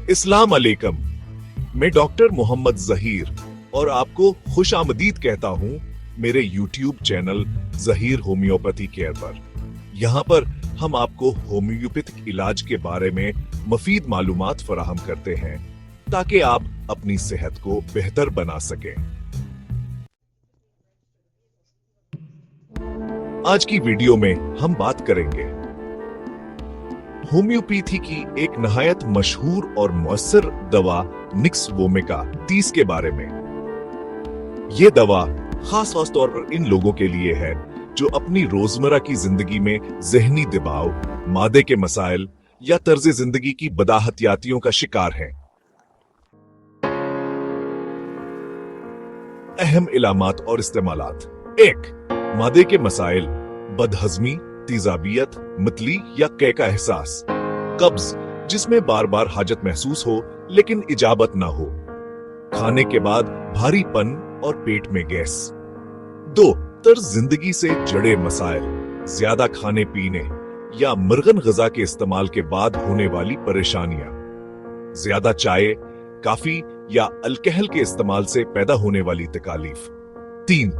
अस्सलाम अलैकुम। मैं डॉक्टर मोहम्मद जहीर और आपको खुश आमदीद कहता हूं मेरे YouTube channel Zaheer homeopathy care पर। यहाँ पर हम आपको होम्योपैथिक इलाज के बारे में मुफीद मालूमात फराहम करते हैं ताकि आप अपनी सेहत को बेहतर बना सकें। आज की वीडियो में हम बात करेंगे होम्योपैथी की एक नहायत मशहूर और मुअस्सर दवा निक्स वोमिका 30 के बारे में। यह दवा खास तौर पर इन लोगों के लिए है जो अपनी रोजमर्रा की जिंदगी में जहनी दबाव, मादे के मसाइल या तर्ज जिंदगी की बदहतियातियों का शिकार हैं। अहम इलामात और इस्तेमालात। 1. मादे के मसाइल, बदहजमी, तेजाबियत, मतली या कै का एहसास, कब्ज जिसमें बार बार हाजत महसूस हो लेकिन इजाबत ना हो, खाने के बाद भारीपन और पेट में गैस। 2. तर्ज जिंदगी से जड़े मसाइल, ज्यादा खाने पीने या मुर्गन गजा के इस्तेमाल के बाद होने वाली परेशानियां, ज्यादा चाय, काफी या अल्कोहल के इस्तेमाल से पैदा होने वाली तकालीफ। 3.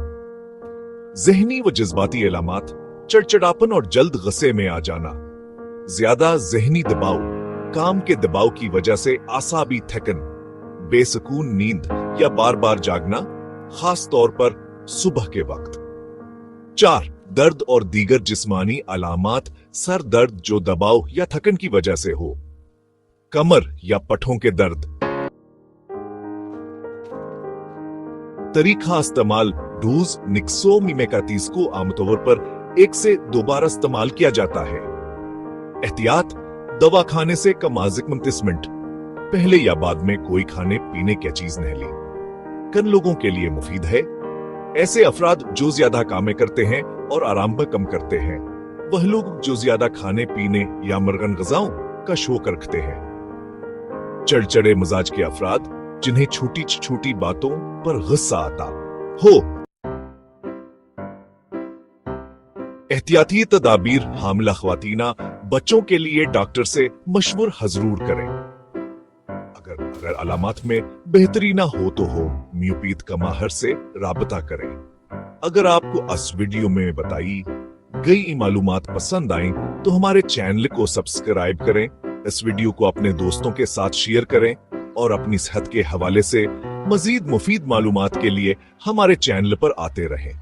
जहनी व जज्बाती इलामात, चिड़चिड़ापन और जल्द गुस्से में आ जाना, ज्यादा जहनी दबाव, काम के दबाव की वजह से आसाबी थकन, बेसुकून नींद या बार बार जागना, खास तौर पर सुबह के वक्त। 4. दर्द और दीगर जिस्मानी अलामात, सर दर्द जो दबाव या थकन की वजह से हो, कमर या पठों के दर्द। तरीका इस्तेमाल। डोज निक्सोवोमिका 30 को आमतौर पर 1 से 2 बार इस्तेमाल किया जाता है। एहतियात, दवा खाने से कम आज 29 मिनट पहले या बाद में कोई खाने पीने की चीज नहीं ली। किन लोगों के लिए मुफीद है? ऐसे अफराद जो ज्यादा कामें करते हैं और आराम पर कम करते हैं, वह लोग जो ज्यादा खाने पीने या मुर्गन गजाओं का शौक रखते हैं, चिड़चिड़े मिजाज के अफराद जिन्हें छोटी छोटी बातों पर गुस्सा आता हो। एहतियाती तदाबीर। हामिला ख्वातीना बच्चों के लिए डॉक्टर से मशवरा जरूर करें। अगर अलामात में बेहतरी ना हो तो होम्योपैथ का माहिर से राबता करें। अगर आपको इस वीडियो में बताई गई मालूमात पसंद आई तो हमारे चैनल को सब्सक्राइब करें, इस वीडियो को अपने दोस्तों के साथ शेयर करें और अपनी सेहत के हवाले से मजीद मुफीद मालूमात के लिए हमारे चैनल पर आते रहें।